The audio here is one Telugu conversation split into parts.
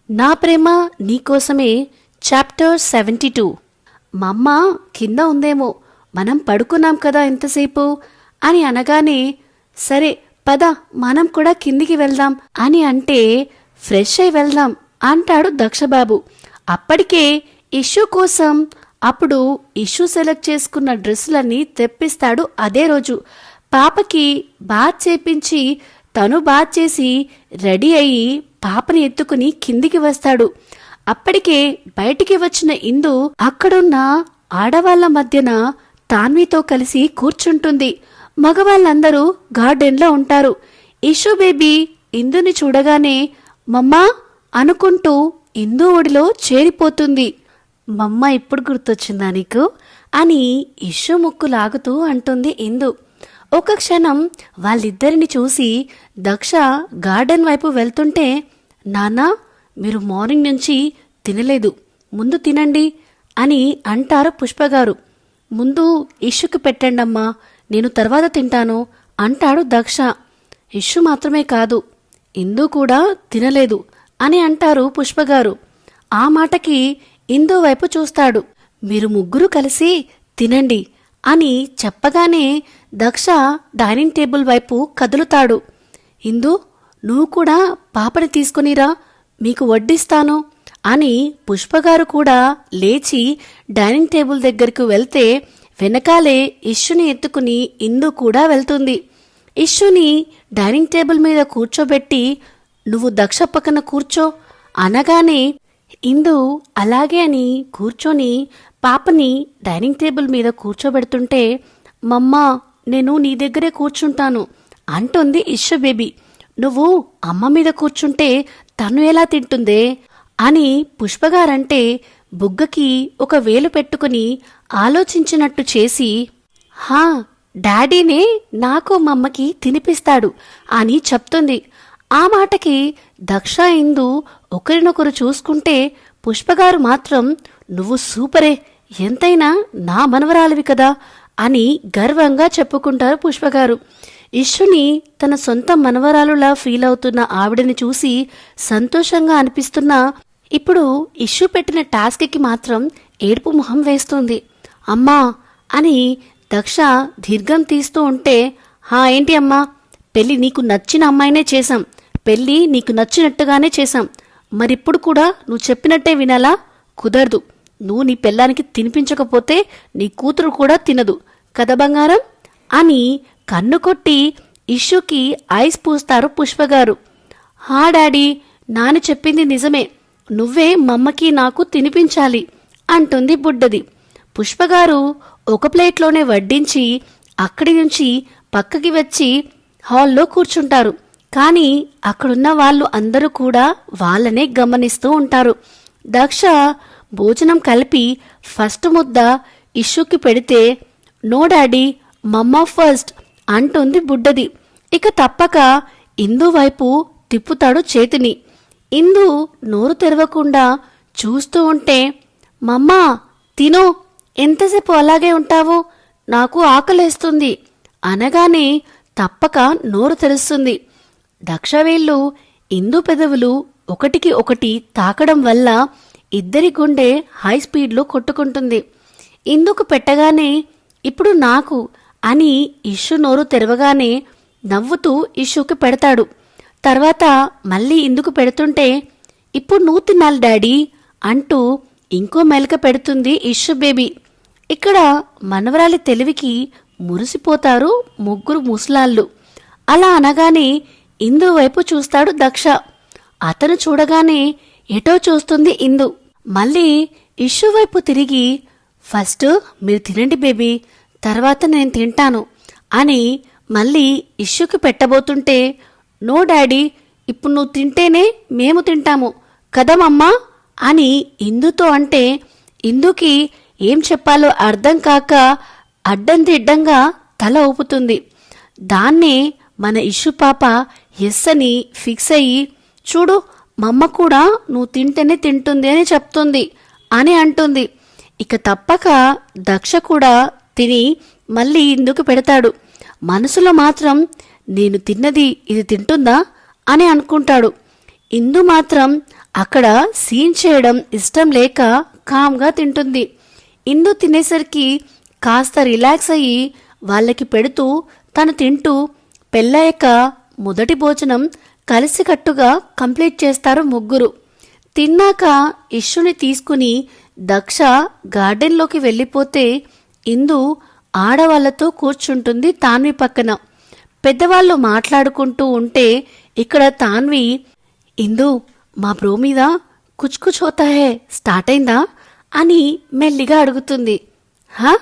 నా ప్రేమ నీకోసమే చాప్టర్ 72. మమ్మ కింద ఉందేమో, మనం పడుకున్నాం కదా ఇంతసేపు అని అనగానే, సరే పద మనం కూడా కిందికి వెళ్దాం అని అంటే, ఫ్రెష్ అయి వెళ్దాం అంటాడు దక్షబాబు. అప్పటికే ఇష్యూ కోసం అప్పుడు ఇష్యూ సెలెక్ట్ చేసుకున్న డ్రెస్సులన్నీ తెప్పిస్తాడు. అదే రోజు పాపకి బాత్ చేపించి తను బాత్ చేసి రెడీ అయ్యి పాపని ఎత్తుకుని కిందికి వస్తాడు. అప్పటికే బయటికి వచ్చిన ఇందు అక్కడున్న ఆడవాళ్ల మధ్యన తాన్వితో కలిసి కూర్చుంటుంది. మగవాళ్ళందరూ గార్డెన్లో ఉంటారు. ఇషు బేబీ ఇందుని చూడగానే మమ్మా అనుకుంటూ ఇందు ఒడిలో చేరిపోతుంది. మమ్మ ఇప్పుడు గుర్తొచ్చిందా నీకు అని ఇషు ముక్కు లాగుతూ అంటుంది ఇందు. ఒక క్షణం వాళ్ళిద్దరిని చూసి దక్ష గార్డెన్ వైపు వెళ్తుంటే, నాన్నా మీరు మార్నింగ్ నుంచి తినలేదు, ముందు తినండి అని అంటారు పుష్పగారు. ముందు ఇష్యుకి పెట్టండమ్మా, నేను తర్వాత తింటాను అంటాడు దక్ష. ఇష్యు మాత్రమే కాదు, ఇందు కూడా తినలేదు అని అంటారు పుష్పగారు. ఆ మాటకి ఇందు వైపు చూస్తాడు. మీరు ముగ్గురు కలిసి తినండి అని చెప్పగానే దక్ష డైనింగ్ టేబుల్ వైపు కదులుతాడు. ఇందు నువ్వు కూడా పాపని తీసుకునిరా, మీకు వడ్డిస్తాను అని పుష్పగారు కూడా లేచి డైనింగ్ టేబుల్ దగ్గరకు వెళ్తే, వెనకాలే ఇష్యుని ఎత్తుకుని ఇందు కూడా వెళ్తుంది. ఇష్యుని డైనింగ్ టేబుల్ మీద కూర్చోబెట్టి, నువ్వు దక్ష పక్కన కూర్చో అనగానే ఇందు అలాగే అని కూర్చొని పాపని డైనింగ్ టేబుల్ మీద కూర్చోబెడుతుంటే, మమ్మా నేను నీ దగ్గరే కూర్చుంటాను అంటుంది ఇష్యు బేబీ. నువ్వు అమ్మ మీద కూర్చుంటే తను ఎలా తింటుందే అని పుష్పగారంటే, బుగ్గకి ఒక వేలు పెట్టుకుని ఆలోచించినట్టు చేసి, హా డాడీనే నాకు మమ్మకి తినిపిస్తాడు అని చెప్తుంది. ఆ మాటకి దక్ష ఇందు ఒకరినొకరు చూసుకుంటే, పుష్పగారు మాత్రం నువ్వు సూపరే, ఎంతైనా నా మనవరాలివి కదా అని గర్వంగా చెప్పుకుంటారు పుష్పగారు. ఇష్యుని తన సొంత మనవరాలులా ఫీల్ అవుతున్న ఆవిడని చూసి సంతోషంగా అనిపిస్తున్నా, ఇప్పుడు ఇష్యూ పెట్టిన టాస్క్కి మాత్రం ఏడుపు మొహం వేస్తుంది. అమ్మా అని దక్ష దీర్ఘం తీస్తూ ఉంటే, హా ఏంటి అమ్మా, పెళ్ళి నీకు నచ్చిన అమ్మాయినే చేశాం, పెళ్ళి నీకు నచ్చినట్టుగానే చేశాం, మరిప్పుడు కూడా నువ్వు చెప్పినట్టే వినాలా? కుదరదు, నువ్వు నీ పెళ్ళానికి తినిపించకపోతే నీ కూతురు కూడా తినదు కదా బంగారం అని కన్ను కొట్టి ఇష్యూకి ఐస్ పూస్తారు పుష్పగారు. హా డాడీ, నాని చెప్పింది నిజమే, నువ్వే మమ్మకి నాకు తినిపించాలి అంటుంది బుడ్డది. పుష్పగారు ఒక ప్లేట్లోనే వడ్డించి అక్కడి నుంచి పక్కకి వచ్చి హాల్లో కూర్చుంటారు. కానీ అక్కడున్న వాళ్ళు అందరూ కూడా వాళ్ళనే గమనిస్తూ ఉంటారు. దక్ష భోజనం కలిపి ఫస్ట్ ముద్ద ఇష్యూకి పెడితే, నో డాడీ, మమ్మ ఫస్ట్ అంటుంది బుడ్డది. ఇక తప్పక ఇందు వైపు తిప్పుతాడు చేతిని. ఇందు నోరు తెరవకుండా చూస్తూ ఉంటే, మమ్మా తిను, ఎంతసేపు అలాగే ఉంటావు, నాకు ఆకలేస్తుంది అనగానే తప్పక నోరు తెరుస్తుంది. దక్షవేళ్ళు ఇందు పెదవులు ఒకటికి ఒకటి తాకడం వల్ల ఇద్దరి గుండె హై స్పీడ్లో కొట్టుకుంటుంది. ఇందుకు పెట్టగానే ఇప్పుడు నాకు అని ఇష్యూ నోరు తెరవగానే నవ్వుతూ ఇష్యూకి పెడతాడు. తర్వాత మళ్ళీ ఇందుకు పెడుతుంటే, ఇప్పుడు నువ్వు తినాలి డాడీ అంటూ ఇంకో మెలక పెడుతుంది ఇష్యూ బేబీ. ఇక్కడ మనవరాలి తెలివికి మురిసిపోతారు ముగ్గురు ముసలాళ్ళు. అలా అనగానే ఇందు వైపు చూస్తాడు దక్ష. అతను చూడగానే ఎటో చూస్తుంది ఇందు. మళ్ళీ ఇష్యూ వైపు తిరిగి, ఫస్ట్ మీరు తినండి బేబీ, తర్వాత నేను తింటాను అని మళ్ళీ ఇష్యూకి పెట్టబోతుంటే, నో డాడీ, ఇప్పుడు నువ్వు తింటేనే మేము తింటాము కదమమ్మా అని ఇందుతో అంటే, ఇందుకి ఏం చెప్పాలో అర్థం కాక అడ్డం తిడ్డంగా తల ఊపుతుంది. దాన్నే మన ఇష్యూ పాప ఎస్ అని ఫిక్స్ అయ్యి, చూడు మమ్మ కూడా నువ్వు తింటేనే తింటుంది అని చెప్తుంది అని అంటుంది. ఇక తప్పక దక్ష కూడా తిని మళ్ళీ ఇందుకు పెడతాడు. మనసులో మాత్రం నేను తిన్నది ఇది తింటుందా అని అనుకుంటాడు. ఇందు మాత్రం అక్కడ సీన్ చేయడం ఇష్టం లేక కామ్గా తింటుంది. ఇందు తినేసరికి కాస్త రిలాక్స్ అయ్యి వాళ్ళకి పెడుతూ తను తింటూ పెళ్ళయ్యాక మొదటి భోజనం కలిసికట్టుగా కంప్లీట్ చేస్తారు ముగ్గురు. తిన్నాక ఇష్యుని తీసుకుని దక్ష గార్డెన్లోకి వెళ్ళిపోతే ఇందు ఆడవాళ్లతో కూర్చుంటుంది తాన్వి పక్కన. పెద్దవాళ్ళు మాట్లాడుకుంటూ ఉంటే ఇక్కడ తాన్వి, ఇందు మా బ్రో మీద కుచ్ కుచ్ హోతా హే స్టార్ట్ అయిందా అని మెల్లిగా అడుగుతుంది. హా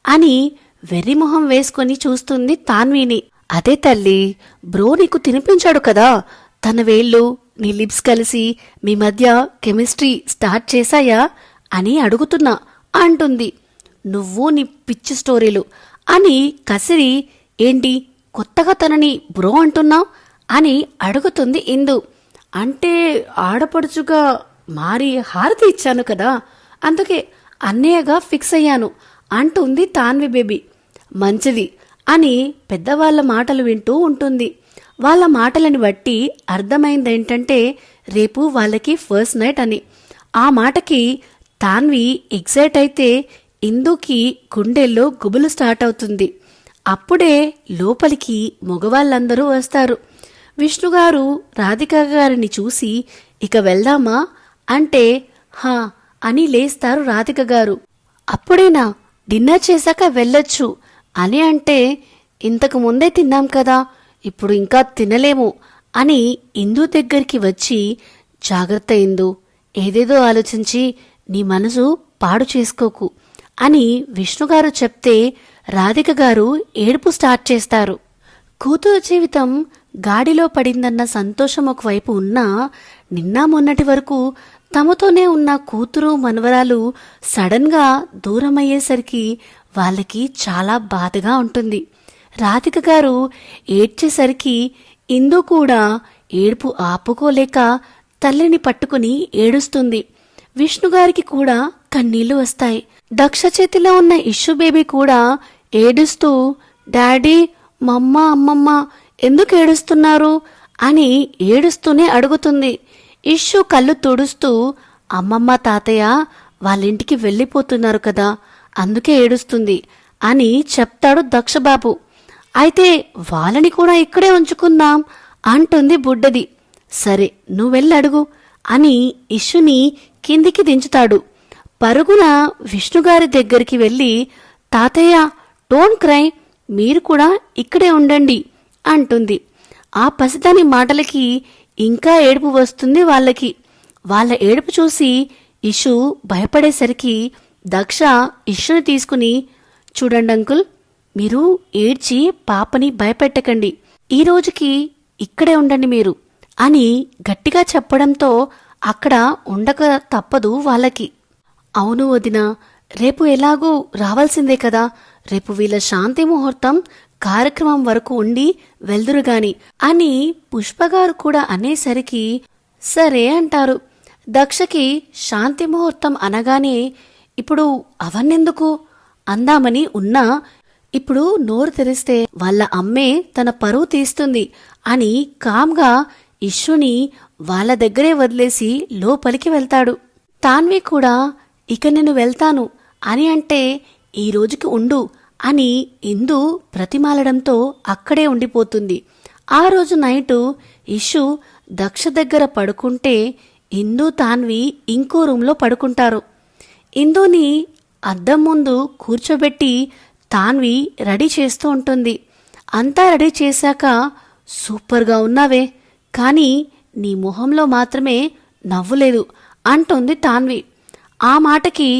అని వెర్రిమొహం వేసుకొని చూస్తుంది తాన్విని. అదే తల్లి, బ్రో నీకు తినిపించాడు కదా, తన వేళ్ళు నీ లిప్స్ కలిసి మీ మధ్య కెమిస్ట్రీ స్టార్ట్ చేశాయా అని అడుగుతున్నా అంటుంది. నువ్వు నీ పిచ్చి స్టోరీలు అని కసిరి, ఏంటి కొత్తగా తనని బ్రో అంటున్నావు అని అడుగుతుంది ఇందు. అంటే ఆడపడుచుగా మారి హారతి ఇచ్చాను కదా, అందుకే అన్నయ్యగా ఫిక్స్ అయ్యాను అంటుంది తాన్వి బేబీ. మంచిది అని పెద్దవాళ్ల మాటలు వింటూ ఉంటుంది. వాళ్ళ మాటలని బట్టి అర్థమైందేంటంటే రేపు వాళ్ళకి ఫస్ట్ నైట్ అని. ఆ మాటకి తాన్వి ఎగ్జైట్ అయితే ఇందుకి గుండెల్లో గుబులు స్టార్ట్ అవుతుంది. అప్పుడే లోపలికి మగవాళ్ళందరూ వస్తారు. విష్ణుగారు రాధిక గారిని చూసి ఇక వెళ్దామా అంటే హా అని లేస్తారు రాధిక గారు. అప్పుడేనా డిన్నర్ చేశాక వెళ్ళొచ్చు అని అంటే, ఇంతకు ముందే తిన్నాం కదా, ఇప్పుడు ఇంకా తినలేము అని ఇందు దగ్గరికి వచ్చి, జాగ్రత్త ఇందు, ఏదేదో ఆలోచించి నీ మనసు పాడు చేసుకోకు అని విష్ణుగారు చెప్తే రాధిక గారు ఏడుపు స్టార్ట్ చేస్తారు. కూతురు జీవితం గాడిలో పడిందన్న సంతోషం ఒకవైపు ఉన్నా, నిన్న మొన్నటి వరకు తమతోనే ఉన్న కూతురు మనవరాలు సడన్ గా దూరమయ్యేసరికి వాళ్ళకి చాలా బాధగా ఉంటుంది. రాధిక గారు ఏడ్చేసరికి ఇందు కూడా ఏడుపు ఆపుకోలేక తల్లిని పట్టుకుని ఏడుస్తుంది. విష్ణుగారికి కూడా కన్నీళ్లు వస్తాయి. దక్ష చేతిలో ఉన్న ఇష్యు బేబీ కూడా ఏడుస్తూ, డాడీ, మమ్మ, అమ్మమ్మ ఎందుకు ఏడుస్తున్నారు అని ఏడుస్తూనే అడుగుతుంది. ఇష్యు కళ్ళు తుడుస్తూ, అమ్మమ్మ తాతయ్య వాళ్ళింటికి వెళ్ళిపోతున్నారు కదా, అందుకే ఏడుస్తుంది అని చెప్తాడు దక్షబాబు. అయితే వాళ్ళని కూడా ఇక్కడే ఉంచుకుందాం అంటుంది బుడ్డది. సరే నువ్వెళ్ళడుగు అని ఇష్యుని కిందికి దించుతాడు. పరుగున విష్ణుగారి దగ్గరికి వెళ్ళి, తాతయ్య డోంట్ క్రై, మీరు కూడా ఇక్కడే ఉండండి అంటుంది. ఆ పసిదాని మాటలకి ఇంకా ఏడుపు వస్తుంది వాళ్ళకి. వాళ్ళ ఏడుపు చూసి ఇషు భయపడేసరికి దక్ష ఇష్యుని తీసుకుని, చూడండి అంకుల్, మీరు ఏడ్చి పాపని భయపెట్టకండి, ఈ రోజుకి ఇక్కడే ఉండండి మీరు అని గట్టిగా చెప్పడంతో అక్కడ ఉండక తప్పదు వాళ్ళకి. అవును వదినా, రేపు ఎలాగూ రావాల్సిందే కదా, రేపు వీళ్ళ శాంతి ముహూర్తం కార్యక్రమం వరకు ఉండి వెల్దురుగాని అని పుష్పగారు కూడా అనేసరికి సరే అంటారు. దక్షకి శాంతి ముహూర్తం అనగానే ఇప్పుడు అవన్నెందుకు అందామని ఉన్నా, ఇప్పుడు నోరు తెరిస్తే వాళ్ళ అమ్మే తన పరువు తీస్తుంది అని కామ్గా ఇష్యుని వాళ్ళ దగ్గరే వదిలేసి లోపలికి వెళ్తాడు. తాన్వి కూడా ఇక నేను వెళ్తాను అని అంటే, ఈ రోజుకి ఉండు అని ఇందు ప్రతిమాలడంతో అక్కడే ఉండిపోతుంది. ఆ రోజు నైటు ఇషు దక్ష దగ్గర పడుకుంటే ఇందు తాన్వి ఇంకో రూంలో పడుకుంటారు. ఇందుని అద్దం ముందు కూర్చోబెట్టి తాన్వి రెడీ చేస్తూ ఉంటుంది. అంతా రెడీ చేశాక, సూపర్గా ఉన్నావే, కానీ నీ మొహంలో మాత్రమే నవ్వులేదు అంటుంది తాన్వి. ఆ మాటకి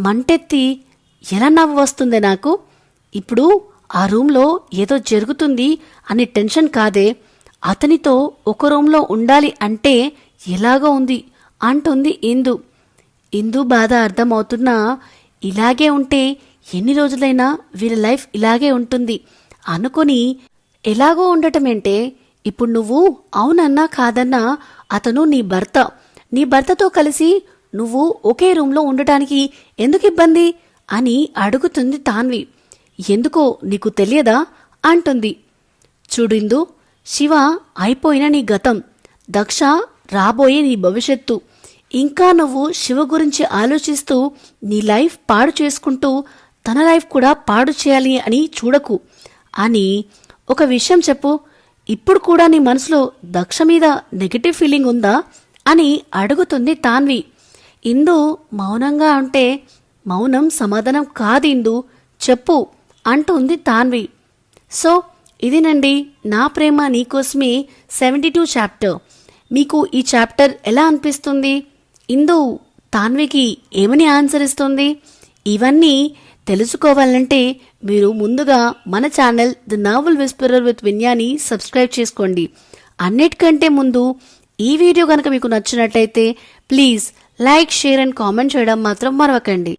మంటెత్తి, ఎలా నవ్వు వస్తుందే నాకు, ఇప్పుడు ఆ రూంలో ఏదో జరుగుతుంది అని టెన్షన్ కాదే, అతనితో ఒక రూంలో ఉండాలి అంటే ఎలాగో ఉంది అంటుంది ఇందు. ఇందు బాధ అర్థమవుతున్నా, ఇలాగే ఉంటే ఎన్ని రోజులైనా వీళ్ళ లైఫ్ ఇలాగే ఉంటుంది అనుకుని, ఎలాగో ఉండటమేంటే, ఇప్పుడు నువ్వు అవునన్నా కాదన్నా అతను నీ భర్త, నీ భర్తతో కలిసి నువ్వు ఒకే రూంలో ఉండటానికి ఎందుకు ఇబ్బంది అని అడుగుతుంది తాన్వి. ఎందుకో నీకు తెలియదా అంటుంది. చూడిందు, శివ అయిపోయిన నీ గతం, దక్ష రాబోయే నీ భవిష్యత్తు. ఇంకా నువ్వు శివ గురించి ఆలోచిస్తూ నీ లైఫ్ పాడు చేసుకుంటూ తన లైఫ్ కూడా పాడు చేయాలి అని చూడకు అని ఒక విషయం చెప్పు. ఇప్పుడు కూడా నీ మనసులో దక్ష మీద నెగటివ్ ఫీలింగ్ ఉందా అని అడుగుతుంది తాన్వి. ఇందు మౌనంగా అంటే మౌనం సమాధానం కాదు ఇందు, చెప్పు అంటుంది తాన్వి. సో ఇదేనండి నా ప్రేమ నీకోసమే 72 చాప్టర్. మీకు ఈ చాప్టర్ ఎలా అనిపిస్తుంది? ఇందు తాన్వికి ఏమని ఆన్సర్ ఇస్తుంది? ఇవన్నీ తెలుసుకోవాలంటే మీరు ముందుగా మన channel the novel whisperer with Vinyani subscribe చేసుకోండి. అన్నిటికంటే ముందు ఈ వీడియో కనుక మీకు నచ్చినట్లయితే please like, share and comment చేయడం మాత్రం మరవకండి.